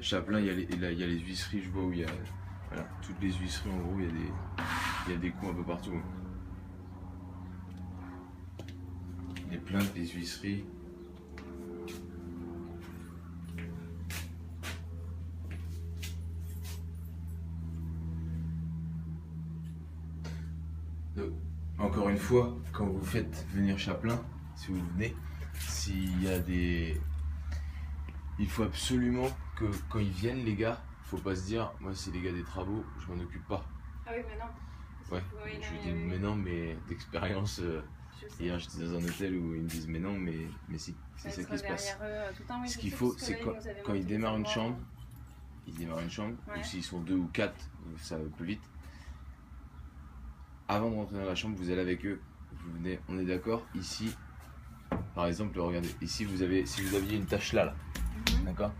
Chaplin, il y a les huisseries, je vois où il y a. Voilà, toutes les huisseries en gros, il y a des coups un peu partout. Les plaintes, les huisseries. Donc, encore une fois, quand vous faites venir Chaplin, si vous venez, s'il y a des. Il faut absolument que quand ils viennent, les gars, faut pas se dire, moi c'est les gars des travaux, je m'en occupe pas. Ah oui, mais non. Ouais, je lui dis mais non, mais d'expérience, hier j'étais dans un hôtel où ils me disent mais non, mais si, c'est ça qui se passe. Ce qu'il faut, c'est quand ils démarrent une chambre, ou s'ils sont 2 ou 4, ça va plus vite. Avant de rentrer dans la chambre, vous allez avec eux, vous venez, on est d'accord, ici, par exemple, regardez, ici si vous aviez une tache là, d'accord,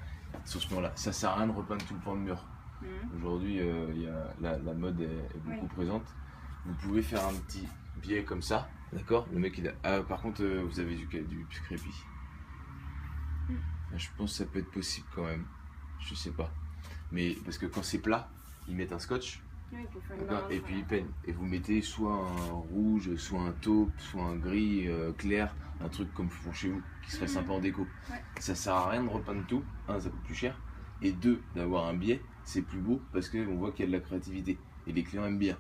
sur ce mur-là, ça sert à rien de repeindre tout le pan de mur. Aujourd'hui, la mode est beaucoup présente. Vous pouvez faire un petit biais comme ça, d'accord. Le mec il a. Ah, par contre, vous avez du crépi. Je pense que ça peut être possible quand même. Je sais pas. Mais parce que quand c'est plat, ils mettent un scotch. Et puis ils peignent. Et vous mettez soit un rouge, soit un taupe, soit un gris clair, un truc comme font chez vous, qui serait sympa en déco. Ça sert à rien de repeindre tout. Un, ça coûte plus cher. Et deux, d'avoir un biais, c'est plus beau parce qu'on voit qu'il y a de la créativité. Et les clients aiment bien.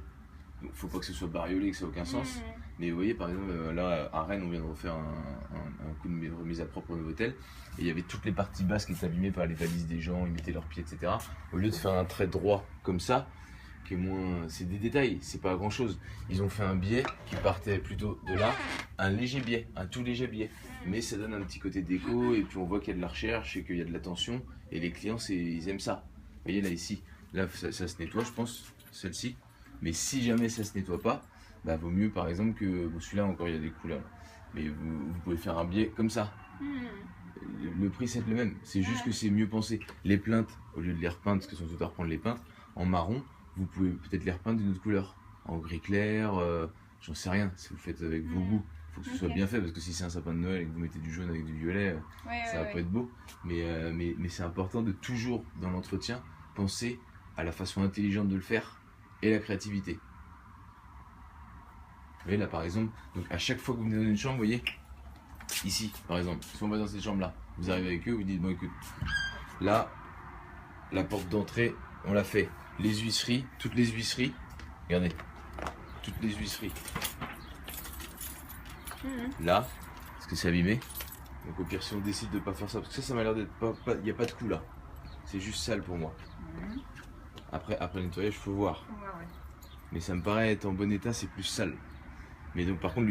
Donc faut pas que ce soit bariolé, que ça n'a aucun sens. Mais vous voyez, par exemple, là à Rennes, on vient de refaire un coup de remise à propre au nouveau hôtel. Et il y avait toutes les parties basses qui étaient abîmées par les valises des gens, ils mettaient leurs pieds, etc. Au lieu de faire un trait droit comme ça, qui est moins. C'est des détails, c'est pas grand chose. Ils ont fait un biais qui partait plutôt de là, un léger biais, un tout léger biais. Mais ça donne un petit côté déco, et puis on voit qu'il y a de la recherche et qu'il y a de l'attention. Et les clients, ils aiment ça. Vous voyez là, ici, là ça se nettoie, je pense, celle-ci. Mais si jamais ça se nettoie pas, bah vaut mieux par exemple que celui-là encore il y a des couleurs. Mais vous pouvez faire un biais comme ça. Le prix c'est le même, c'est juste que c'est mieux pensé. Les plaintes, au lieu de les repeindre, parce que sont tout à reprendre les peintres, en marron, vous pouvez peut-être les repeindre d'une autre couleur. En gris clair, j'en sais rien, si vous le faites avec vos goûts. Il faut que ce soit bien fait, parce que si c'est un sapin de Noël et que vous mettez du jaune avec du violet, ça va pas être beau. Mais c'est important de toujours, dans l'entretien, penser à la façon intelligente de le faire et la créativité. Vous voyez là par exemple, donc à chaque fois que vous venez dans une chambre, vous voyez, ici par exemple, si on va dans cette chambre là, vous arrivez avec eux, vous dites bon écoute, là, la porte d'entrée, on l'a fait. Les huisseries, toutes les huisseries, regardez, toutes les huisseries. Là, parce que c'est abîmé, donc au pire si on décide de pas faire ça, parce que ça m'a l'air d'être pas, il n'y a pas de coup là, c'est juste sale pour moi. Après le nettoyage, il faut voir. Mais ça me paraît être en bon état, c'est plus sale. Mais donc par contre,